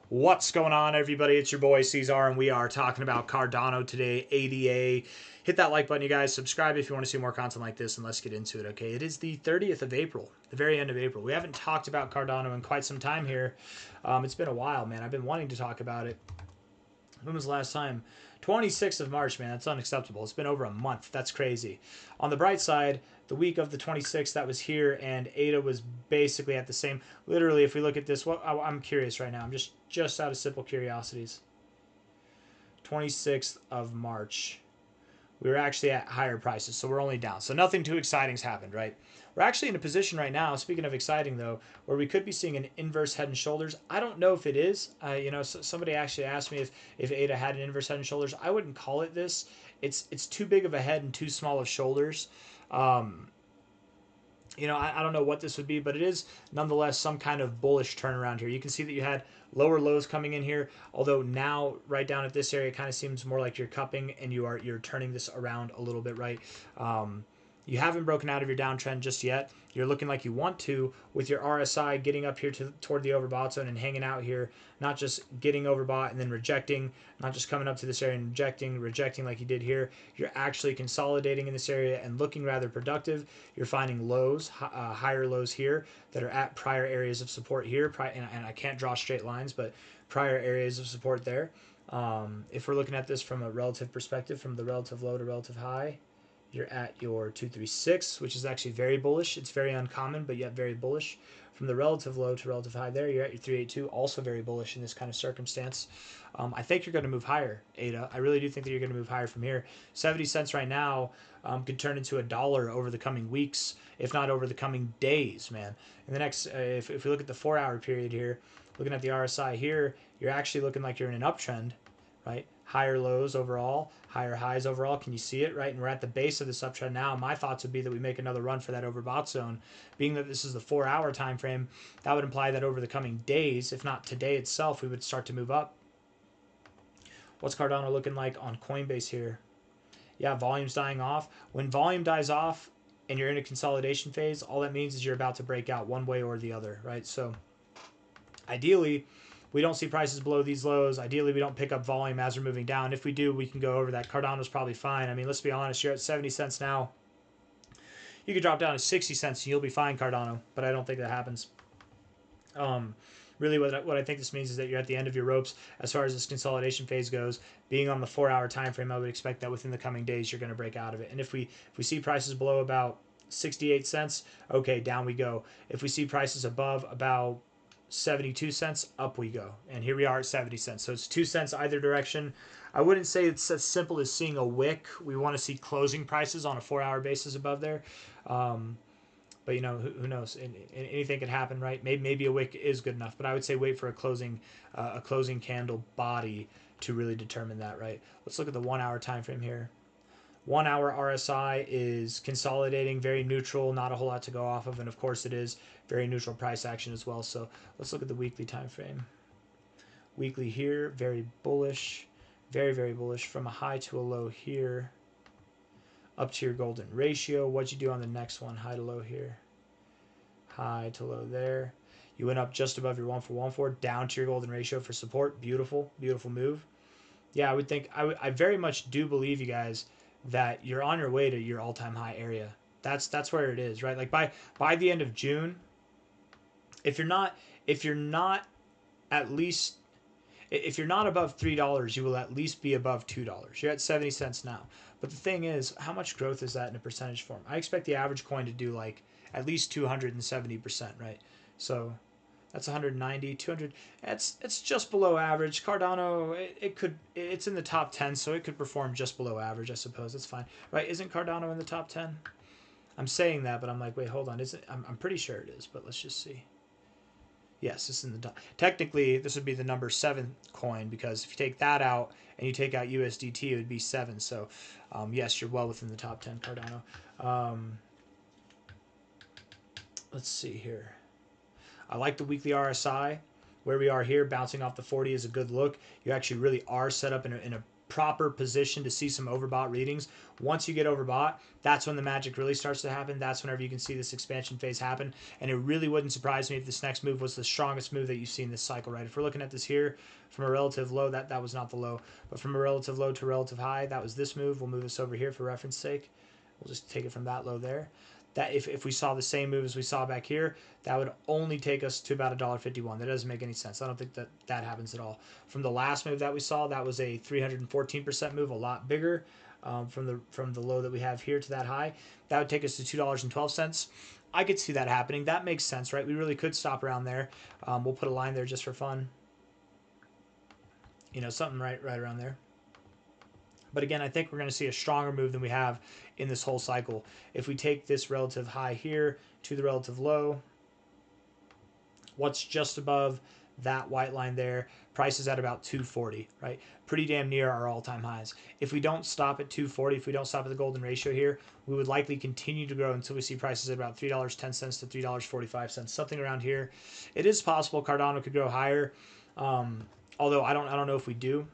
What's going on, everybody? It's your boy C-Zar, and we are talking about Cardano today, ADA. Hit that like button, you guys. Subscribe if you want to see more content like this, and let's get into it, okay? It is the 30th of April, the very end of April. We haven't talked about Cardano in quite some time here. It's been a while, man. I've been wanting to talk about it. When was the last time? 26th of March, man. That's unacceptable. It's been over a month. That's crazy. On the bright side, the week of the 26th, that was here, and ADA was basically at the same. Literally, if we look at this, I'm curious right now. I'm just out of simple curiosities. 26th of March. We were actually at higher prices, so we're only down. So nothing too exciting's happened, right? We're actually in a position right now, speaking of exciting though, where we could be seeing an inverse head and shoulders. I don't know if it is. Somebody actually asked me if ADA had an inverse head and shoulders. I wouldn't call it this. It's too big of a head and too small of shoulders. I don't know what this would be, but it is nonetheless some kind of bullish turnaround here. You can see that you had lower lows coming in here, although now right down at this area, it kind of seems more like you're cupping and you're turning this around a little bit, right? You haven't broken out of your downtrend just yet. You're looking like you want to with your RSI getting up here toward the overbought zone and hanging out here, not just getting overbought and then rejecting, not just coming up to this area and rejecting like you did here. You're actually consolidating in this area and looking rather productive. You're finding lows, higher lows here that are at prior areas of support here, and I can't draw straight lines, but prior areas of support there. If we're looking at this from a relative perspective, from the relative low to relative high, you're at your 236, which is actually very bullish. It's very uncommon, but yet very bullish. From the relative low to relative high there, you're at your 382, also very bullish in this kind of circumstance. I think you're going to move higher, ADA. I really do think that you're going to move higher from here. 70 cents right now could turn into $1 over the coming weeks, if not over the coming days, man. In the next, if we look at the 4-hour period here, looking at the RSI here, you're actually looking like you're in an uptrend, right? Higher lows overall, higher highs overall. Can you see it, right? And we're at the base of this uptrend now. My thoughts would be that we make another run for that overbought zone. Being that this is the 4-hour time frame, that would imply that over the coming days, if not today itself, we would start to move up. What's Cardano looking like on Coinbase here? Yeah, volume's dying off. When volume dies off and you're in a consolidation phase, all that means is you're about to break out one way or the other, right? So ideally, we don't see prices below these lows. Ideally, we don't pick up volume as we're moving down. If we do, we can go over that. Cardano's probably fine. I mean, let's be honest. You're at 70 cents now. You could drop down to 60 cents and you'll be fine, Cardano. But I don't think that happens. Really, what I think this means is that you're at the end of your ropes as far as this consolidation phase goes. Being on the 4-hour time frame, I would expect that within the coming days you're going to break out of it. And if we see prices below about 68 cents, okay, down we go. If we see prices above about 72 cents, up we go. And here we are at 70 cents. So it's 2 cents either direction. I wouldn't say it's as simple as seeing a wick. We want to see closing prices on a 4-hour basis above there. But who knows? Anything could happen, right? Maybe a wick is good enough, but I would say wait for a closing candle body to really determine that, right? Let's look at the 1-hour time frame here. 1-hour RSI is consolidating, very neutral, not a whole lot to go off of, and of course it is very neutral price action as well. So let's look at the weekly time frame. Weekly here, very bullish, very bullish from a high to a low here. Up to your golden ratio. What'd you do on the next one? High to low here. High to low there. You went up just above your 1-for-1-for, down to your golden ratio for support. Beautiful move. Yeah, I would think, I very much do believe, you guys, that you're on your way to your all-time high area. That's where it is, right? Like by the end of June, if you're not at least if you're not above $3, you will at least be above $2. You're at 70 cents now. But the thing is, how much growth is that in a percentage form? I expect the average coin to do like at least 270%, right? So that's 190, 200. It's just below average. Cardano, it's in the top 10, so it could perform just below average, I suppose. That's fine, right? Isn't Cardano in the top 10? I'm saying that, but I'm like, wait, hold on. I'm pretty sure it is, but let's just see. Yes, it's in the top. Technically, this would be the number 7 coin, because if you take that out and you take out USDT, it would be 7. So, yes, you're well within the top 10, Cardano. Let's see here. I like the weekly RSI. Where we are here, bouncing off the 40 is a good look. You actually really are set up in a proper position to see some overbought readings. Once you get overbought, that's when the magic really starts to happen. That's whenever you can see this expansion phase happen. And it really wouldn't surprise me if this next move was the strongest move that you've seen this cycle, right? If we're looking at this here from a relative low, that was not the low, but from a relative low to a relative high, that was this move. We'll move this over here for reference sake. We'll just take it from that low there. That if we saw the same move as we saw back here, that would only take us to about $1.51. That doesn't make any sense. I don't think that happens at all. From the last move that we saw, that was a 314% move, a lot bigger from the low that we have here to that high. That would take us to $2.12. I could see that happening. That makes sense, right? We really could stop around there. We'll put a line there just for fun. You know, something right around there. But again, I think we're going to see a stronger move than we have in this whole cycle. If we take this relative high here to the relative low, what's just above that white line there, price is at about 240, right? Pretty damn near our all-time highs. If we don't stop at 240, if we don't stop at the golden ratio here, we would likely continue to grow until we see prices at about $3.10 to $3.45, something around here. It is possible Cardano could grow higher, although I don't know if we do.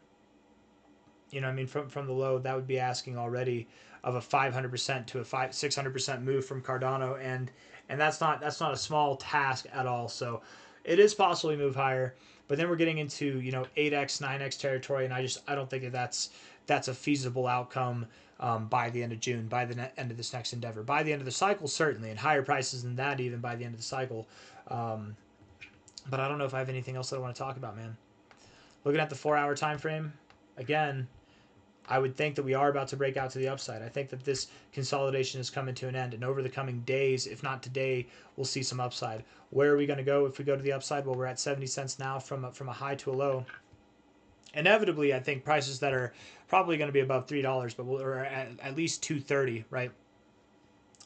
You know, I mean, from the low, that would be asking already of a 500% to a 600% move from Cardano, and that's not a small task at all. So it is possible we move higher, but then we're getting into 8x, 9x territory, and I don't think that's a feasible outcome by the end of June, by the end of this next endeavor, by the end of the cycle certainly, and higher prices than that even by the end of the cycle. But I don't know if I have anything else that I want to talk about, man. Looking at the 4-hour time frame, again, I would think that we are about to break out to the upside. I think that this consolidation is coming to an end, and over the coming days, if not today, we'll see some upside. Where are we going to go if we go to the upside? Well, we're at 70 cents now from a high to a low. Inevitably, I think prices that are probably going to be above $3, but or at least $2.30, right?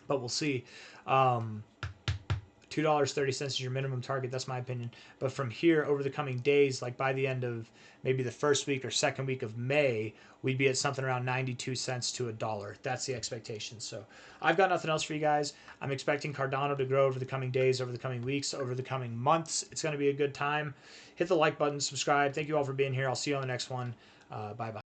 But we'll see. $2.30 is your minimum target. That's my opinion. But from here, over the coming days, like by the end of maybe the first week or second week of May, we'd be at something around 92 cents to $1. That's the expectation. So I've got nothing else for you guys. I'm expecting Cardano to grow over the coming days, over the coming weeks, over the coming months. It's going to be a good time. Hit the like button, subscribe. Thank you all for being here. I'll see you on the next one. Bye-bye.